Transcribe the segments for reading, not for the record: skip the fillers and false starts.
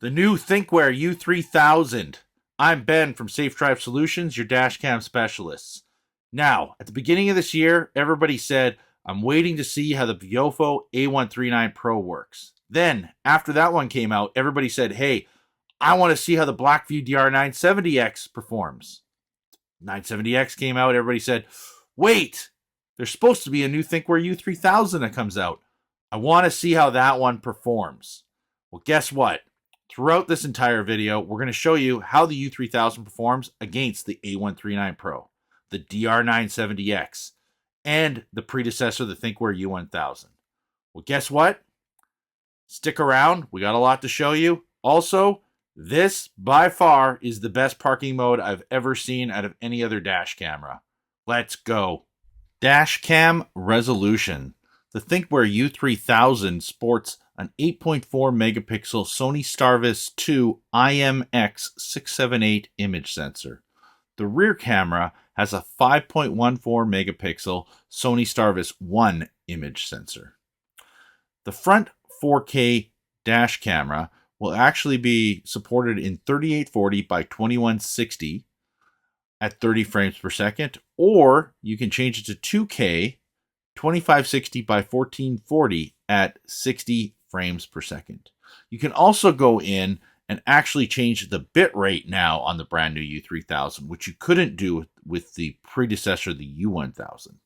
The new Thinkware U3000. I'm Ben from Safe Drive Solutions, your dashcam specialists. Now, at the beginning of this year, everybody said, I'm waiting to see how the Viofo A139 Pro works. Then, after that one came out, everybody said, hey, I want to see how the Blackvue DR970X performs. 970X came out, everybody said, wait, there's supposed to be a new Thinkware U3000 that comes out. I want to see how that one performs. Well, guess what? Throughout this entire video, we're going to show you how the U3000 performs against the A139 Pro, the DR970X, and the predecessor, the Thinkware U1000. Well, guess what? Stick around. We got a lot to show you. Also, this, by far, is the best parking mode I've ever seen out of any other dash camera. Let's go. Dash cam resolution. The Thinkware U3000 sports an 8.4 megapixel Sony STARVIS II IMX678 image sensor. The rear camera has a 5.14 megapixel Sony STARVIS I image sensor. The front 4K dash camera will actually be supported in 3840 by 2160 at 30 frames per second, or you can change it to 2K 2560 by 1440 at 60 frames per second. You can also go in and actually change the bit rate now on the brand new U3000, which you couldn't do with the predecessor, the U1000.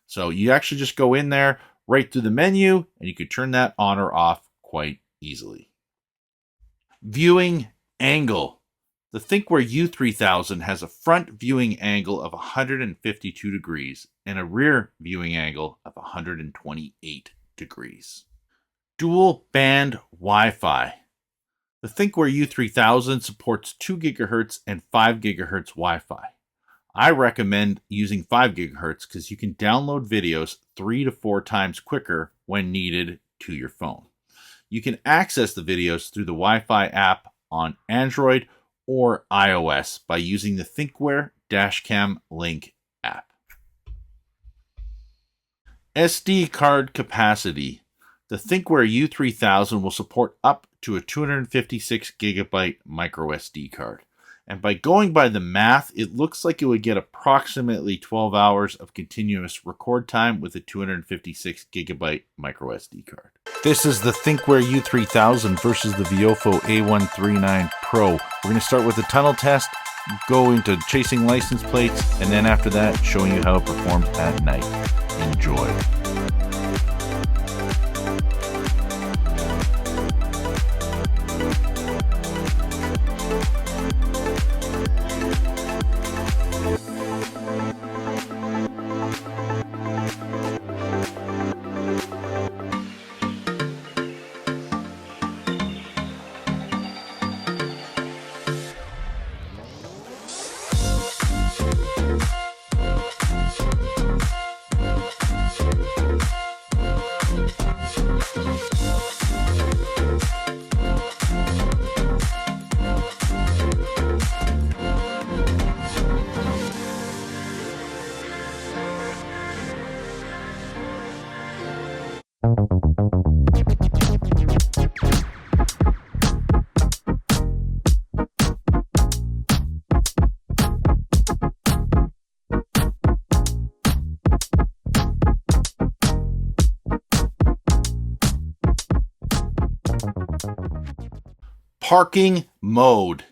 So you actually just go in there right through the menu and you could turn that on or off quite easily. Viewing angle. The Thinkware U3000 has a front viewing angle of 152 degrees and a rear viewing angle of 128 degrees. Dual band Wi-Fi. The Thinkware U3000 supports 2 GHz and 5 GHz Wi-Fi. I recommend using 5 GHz because you can download videos 3 to 4 times quicker when needed to your phone. You can access the videos through the Wi-Fi app on Android or iOS by using the Thinkware Dashcam Link app. SD card capacity. The Thinkware U3000 will support up to a 256 gigabyte micro SD card. And by going by the math, it looks like it would get approximately 12 hours of continuous record time with a 256 gigabyte micro SD card. This is the Thinkware U3000 versus the Viofo A139 Pro. We're going to start with a tunnel test, go into chasing license plates, and then after that, showing you how it performs at night. Enjoy. Parking mode.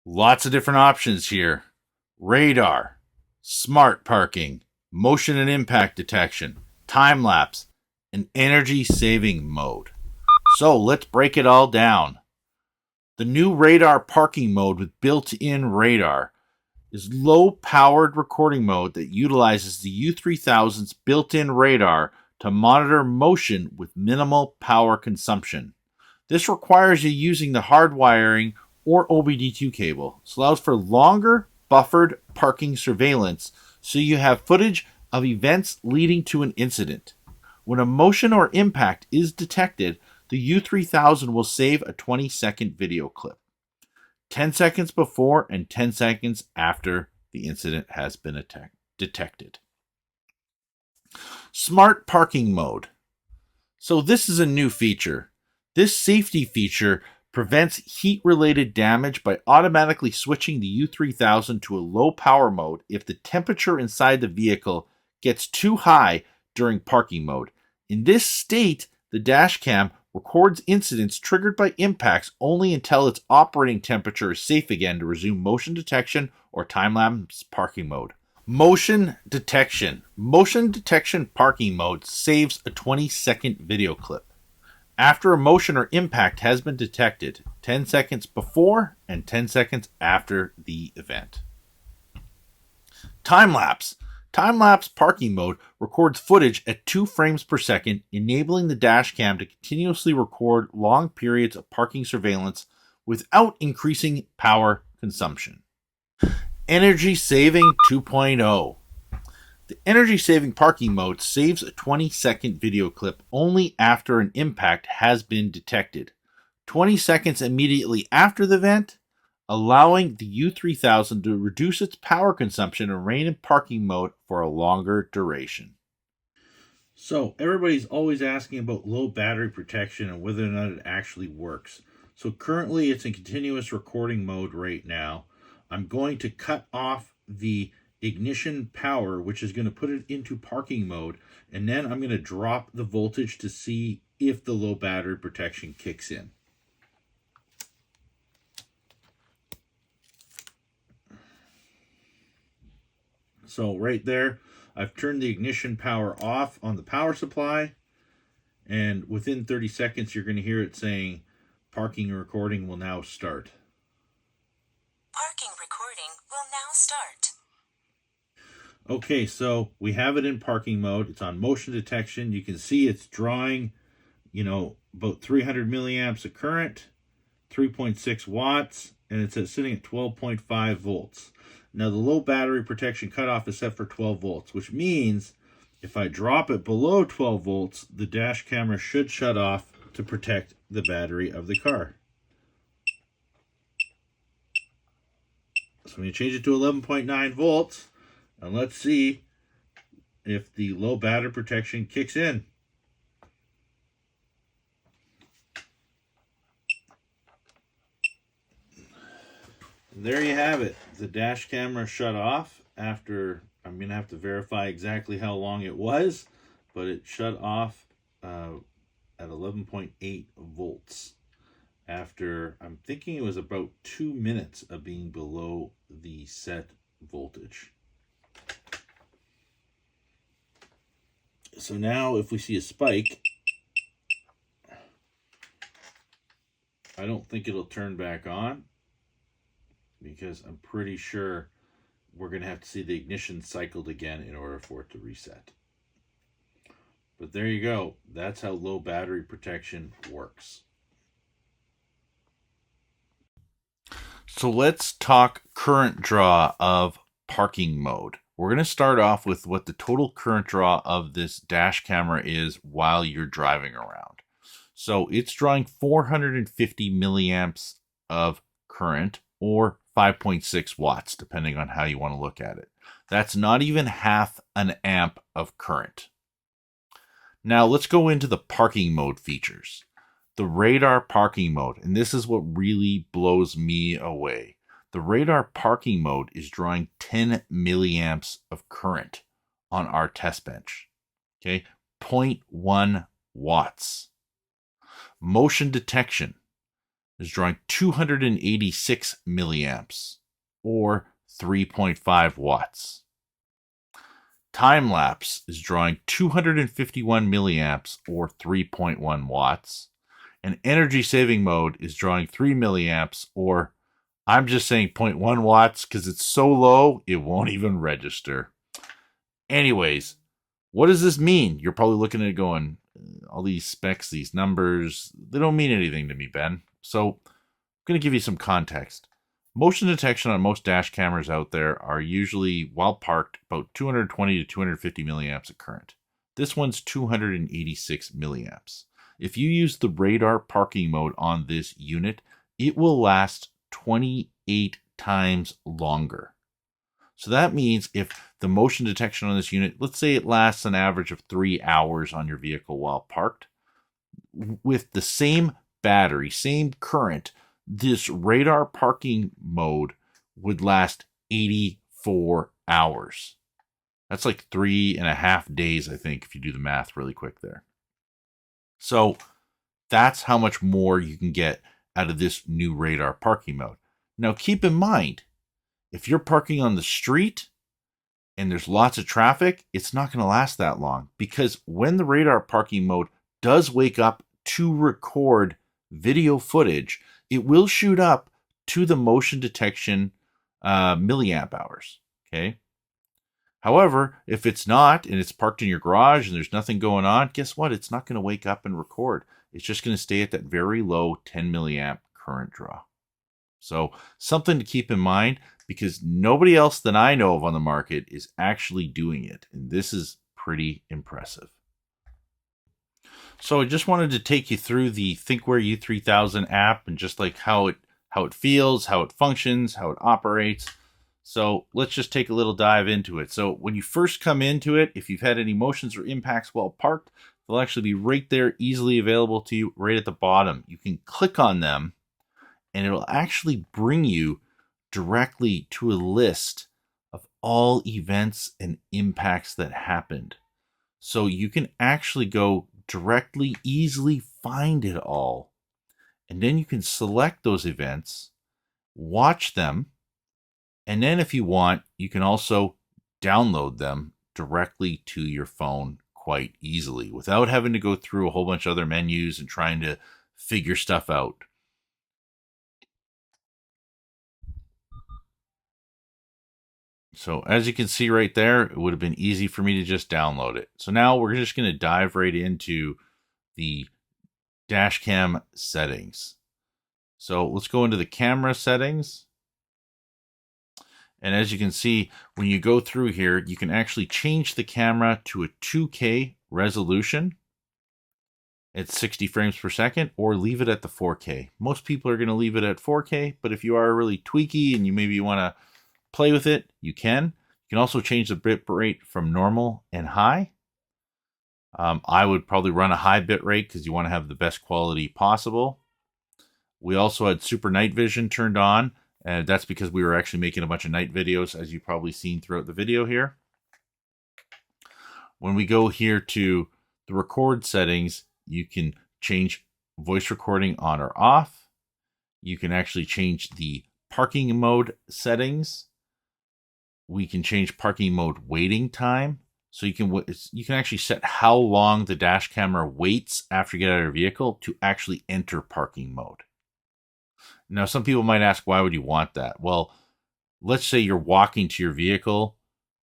Lots of different options here. Radar, smart parking, motion and impact detection, time lapse, and energy saving mode. So let's break it all down. The new radar parking mode with built-in radar is low-powered recording mode that utilizes the U3000's built-in radar to monitor motion with minimal power consumption. This requires you using the hardwiring or OBD-II cable. This allows for longer buffered parking surveillance so you have footage of events leading to an incident. When a motion or impact is detected, the U3000 will save a 20-second video clip, 10 seconds before and 10 seconds after the incident has been detected. Smart parking mode. So this is a new feature. This safety feature prevents heat-related damage by automatically switching the U3000 to a low power mode if the temperature inside the vehicle gets too high during parking mode. In this state, the dash cam records incidents triggered by impacts only until its operating temperature is safe again to resume motion detection or time-lapse parking mode. Motion detection. Motion detection parking mode saves a 20-second video clip after a motion or impact has been detected, 10 seconds before and 10 seconds after the event. Time-lapse. Time-lapse parking mode records footage at 2 frames per second, enabling the dash cam to continuously record long periods of parking surveillance without increasing power consumption. Energy Saving 2.0. The energy-saving parking mode saves a 20-second video clip only after an impact has been detected, 20 seconds immediately after the event, allowing the U3000 to reduce its power consumption and remain in parking mode for a longer duration. So everybody's always asking about low battery protection and whether or not it actually works. So currently it's in continuous recording mode right now. I'm going to cut off the ignition power, which is going to put it into parking mode, and then I'm going to drop the voltage to see if the low battery protection kicks in. So right there, I've turned the ignition power off on the power supply, and within 30 seconds you're going to hear it saying parking recording will now start. Parking recording will now start. Okay, so we have it in parking mode. It's on motion detection. You can see it's drawing, about 300 milliamps of current, 3.6 watts, and it's sitting at 12.5 volts. Now, the low battery protection cutoff is set for 12 volts, which means if I drop it below 12 volts, the dash camera should shut off to protect the battery of the car. So I'm going to change it to 11.9 volts. And let's see if the low battery protection kicks in. And there you have it. The dash camera shut off after, I'm going to have to verify exactly how long it was, but it shut off at 11.8 volts after, I'm thinking it was about 2 minutes of being below the set voltage. So now if we see a spike, I don't think it'll turn back on because I'm pretty sure we're going to have to see the ignition cycled again in order for it to reset. But there you go. That's how low battery protection works. So let's talk current draw of parking mode. We're going to start off with what the total current draw of this dash camera is while you're driving around. So it's drawing 450 milliamps of current, or 5.6 watts, depending on how you want to look at it. That's not even half an amp of current. Now let's go into the parking mode features. The radar parking mode, and this is what really blows me away. The radar parking mode is drawing 10 milliamps of current on our test bench. Okay, 0.1 watts. Motion detection is drawing 286 milliamps, or 3.5 watts. Time lapse is drawing 251 milliamps, or 3.1 watts. And energy saving mode is drawing 3 milliamps, or I'm just saying 0.1 watts because it's so low, it won't even register. Anyways, what does this mean? You're probably looking at it going, all these specs, these numbers, they don't mean anything to me, Ben. So I'm going to give you some context. Motion detection on most dash cameras out there are usually, while parked, about 220 to 250 milliamps of current. This one's 286 milliamps. If you use the radar parking mode on this unit, it will last 28 times longer. So that means if the motion detection on this unit, let's say it lasts an average of 3 hours on your vehicle while parked, with the same battery, same current, this radar parking mode would last 84 hours. That's like 3.5 days, I think, if you do the math really quick there. So that's how much more you can get out of this new radar parking mode. Now, keep in mind, if you're parking on the street and there's lots of traffic, it's not going to last that long, because when the radar parking mode does wake up to record video footage, it will shoot up to the motion detection milliamp hours. Okay. However, if it's not and it's parked in your garage and there's nothing going on, guess what? It's not going to wake up and record. It's just going to stay at that very low 10 milliamp current draw. So something to keep in mind, because nobody else that I know of on the market is actually doing it. And this is pretty impressive. So I just wanted to take you through the Thinkware U3000 app and just like how it feels, how it functions, how it operates. So let's just take a little dive into it. So when you first come into it, if you've had any motions or impacts while parked, they'll actually be right there, easily available to you right at the bottom. You can click on them and it'll actually bring you directly to a list of all events and impacts that happened. So you can actually go directly, easily find it all. And then you can select those events, watch them, and then if you want, you can also download them directly to your phone quite easily without having to go through a whole bunch of other menus and trying to figure stuff out. So as you can see right there, it would have been easy for me to just download it. So now we're just going to dive right into the dash cam settings. So let's go into the camera settings. And as you can see, when you go through here, you can actually change the camera to a 2K resolution at 60 frames per second, or leave it at the 4K. Most people are going to leave it at 4K, but if you are really tweaky and you maybe want to play with it, you can. You can also change the bit rate from normal and high. I would probably run a high bit rate because you want to have the best quality possible. We also had super night vision turned on, and that's because we were actually making a bunch of night videos, as you've probably seen throughout the video here. When we go here to the record settings, you can change voice recording on or off. You can actually change the parking mode settings. We can change parking mode waiting time. So you can actually set how long the dash camera waits after you get out of your vehicle to actually enter parking mode. Now, some people might ask, why would you want that? Well, let's say you're walking to your vehicle,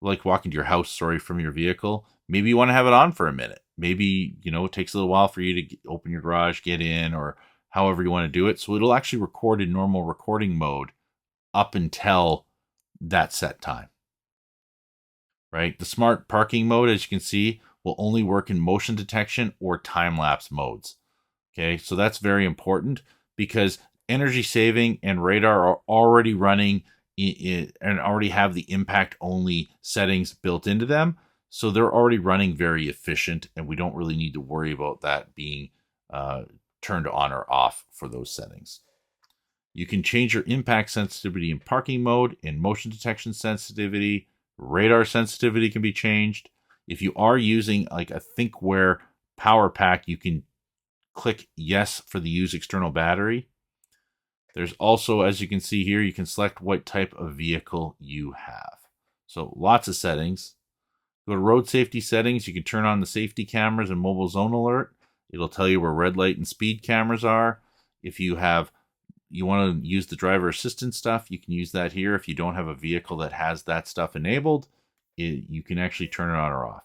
like walking to your house, from your vehicle. Maybe you want to have it on for a minute. Maybe, it takes a little while for you to open your garage, get in, or however you want to do it. So it'll actually record in normal recording mode up until that set time. Right? The smart parking mode, as you can see, will only work in motion detection or time-lapse modes. Okay, so that's very important because energy saving and radar are already running and already have the impact only settings built into them. So they're already running very efficient, and we don't really need to worry about that being turned on or off for those settings. You can change your impact sensitivity in parking mode, in motion detection sensitivity. Radar sensitivity can be changed. If you are using like a Thinkware power pack, you can click yes for the use external battery. There's also, as you can see here, you can select what type of vehicle you have. So lots of settings. Go to road safety settings. You can turn on the safety cameras and mobile zone alert. It'll tell you where red light and speed cameras are. If you want to use the driver assistance stuff, you can use that here. If you don't have a vehicle that has that stuff enabled, you can actually turn it on or off.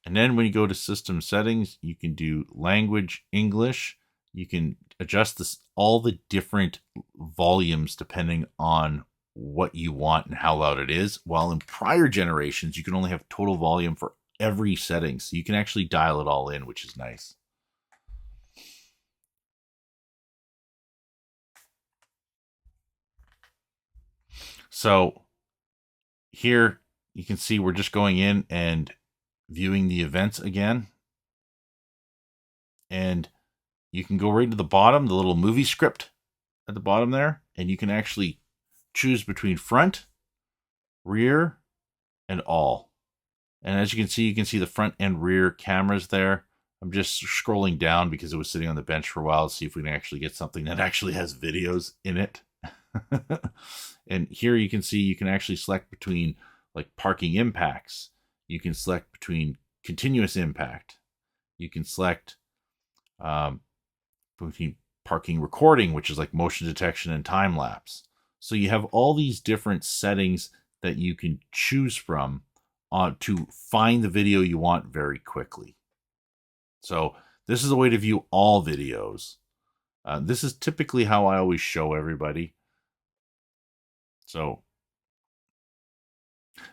And then when you go to system settings, you can do language English. You can adjust all the different volumes depending on what you want and how loud it is. While in prior generations, you can only have total volume for every setting. So you can actually dial it all in, which is nice. So here you can see we're just going in and viewing the events again. and you can go right to the bottom, the little movie script at the bottom there, and you can actually choose between front, rear, and all. And as you can see the front and rear cameras there. I'm just scrolling down because it was sitting on the bench for a while to see if we can actually get something that actually has videos in it. And here you can see you can actually select between like parking impacts. You can select between continuous impact. You can select between parking recording, which is like motion detection and time lapse. So you have all these different settings that you can choose from to find the video you want very quickly. So this is a way to view all videos. This is typically how I always show everybody. So,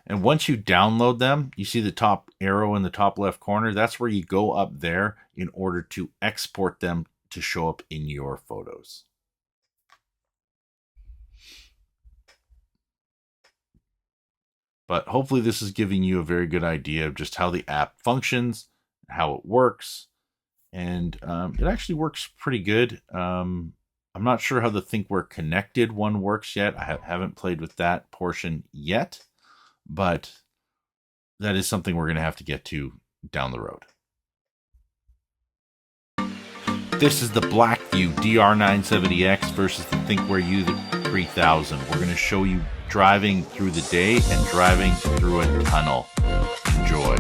and once you download them, you see the top arrow in the top left corner. That's where you go up there in order to export them to show up in your photos. But hopefully this is giving you a very good idea of just how the app functions, how it works, and it actually works pretty good. I'm not sure how the Thinkware connected one works yet. I haven't played with that portion yet, but that is something we're going to have to get to down the road. This is the Blackvue DR970X versus the Thinkware U3000. We're going to show you driving through the day and driving through a tunnel. Enjoy.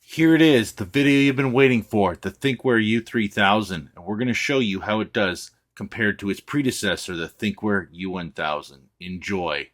Here it is, the video you've been waiting for, the Thinkware U3000, and we're going to show you how it does compared to its predecessor, the Thinkware U1000. Enjoy.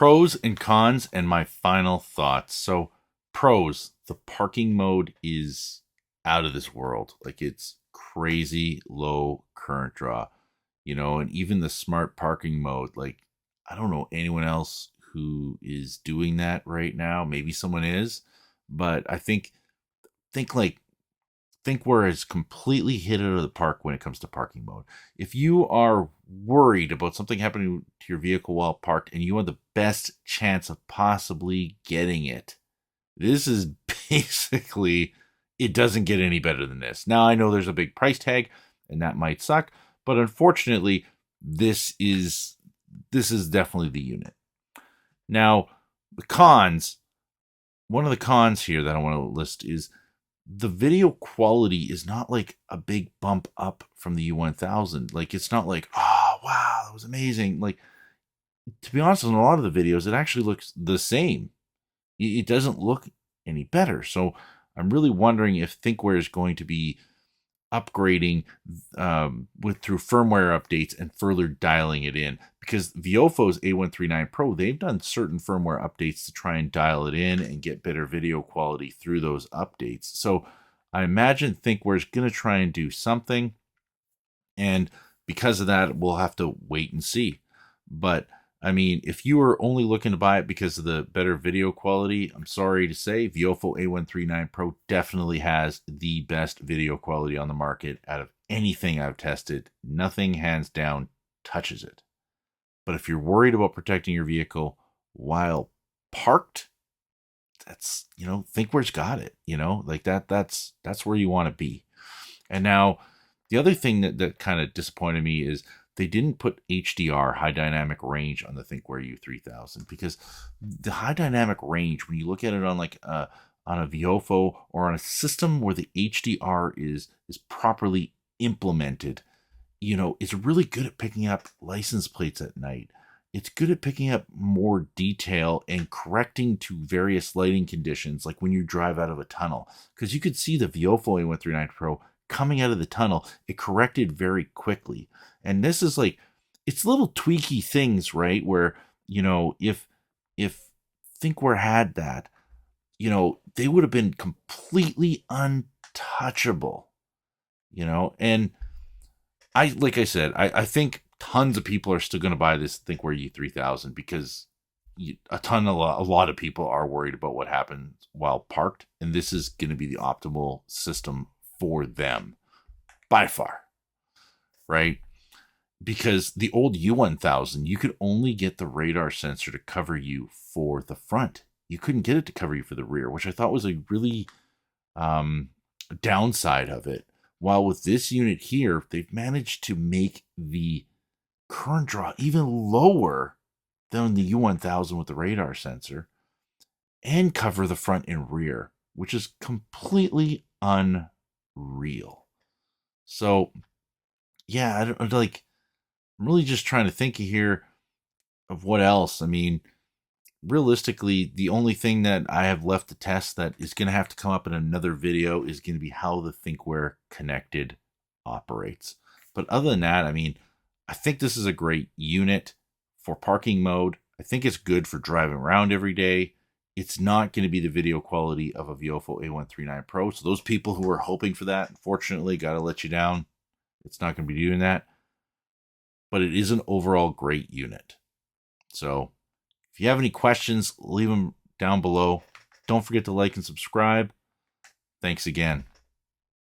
pros and cons and my final thoughts. So, pros, the parking mode is out of this world. Like, it's crazy low current draw, and even the smart parking mode, like, I don't know anyone else who is doing that right now. Maybe someone is, but I think like Thinkware has completely hit it out of the park when it comes to parking mode. If you are worried about something happening to your vehicle while parked and you want the best chance of possibly getting it, this is basically, it doesn't get any better than this. Now, I know there's a big price tag and that might suck, but unfortunately, this is definitely the unit. Now, the cons, one of the cons here that I want to list is the video quality is not like a big bump up from the U1000. Like, it's not like, oh, wow, that was amazing. Like, to be honest, in a lot of the videos, it actually looks the same. It doesn't look any better. So I'm really wondering if Thinkware is going to be upgrading through firmware updates and further dialing it in, because Viofo's A139 Pro, they've done certain firmware updates to try and dial it in and get better video quality through those updates. So I imagine Thinkware is going to try and do something, and because of that, we'll have to wait and see. But I mean, if you are only looking to buy it because of the better video quality, I'm sorry to say, Viofo A139 Pro definitely has the best video quality on the market out of anything I've tested. Nothing, hands down, touches it. But if you're worried about protecting your vehicle while parked, that's, Thinkware's got it, like that's where you want to be. And now, the other thing that kind of disappointed me is they didn't put HDR, high dynamic range, on the Thinkware U3000, because the high dynamic range, when you look at it on on a Viofo or on a system where the HDR is properly implemented, it's really good at picking up license plates at night. It's good at picking up more detail and correcting to various lighting conditions, like when you drive out of a tunnel, because you could see the Viofo A139 Pro coming out of the tunnel, it corrected very quickly. And this is like, it's little tweaky things, right? Where, if Thinkware had that, they would have been completely untouchable, and like I said, I think tons of people are still going to buy this Thinkware U3000 because a lot of people are worried about what happens while parked, and this is going to be the optimal system for them by far, right? Because the old U1000, you could only get the radar sensor to cover you for the front. You couldn't get it to cover you for the rear, which I thought was a really downside of it. While with this unit here, they've managed to make the current draw even lower than the U1000 with the radar sensor and cover the front and rear, which is completely unreal. So, yeah, I'm really just trying to think here of what else. I mean, realistically, the only thing that I have left to test that is going to have to come up in another video is going to be how the Thinkware Connected operates. But other than that, I mean, I think this is a great unit for parking mode. I think it's good for driving around every day. It's not going to be the video quality of a Viofo A139 Pro. So those people who are hoping for that, unfortunately, got to let you down. It's not going to be doing that. But it is an overall great unit. So if you have any questions, leave them down below. Don't forget to like and subscribe. Thanks again.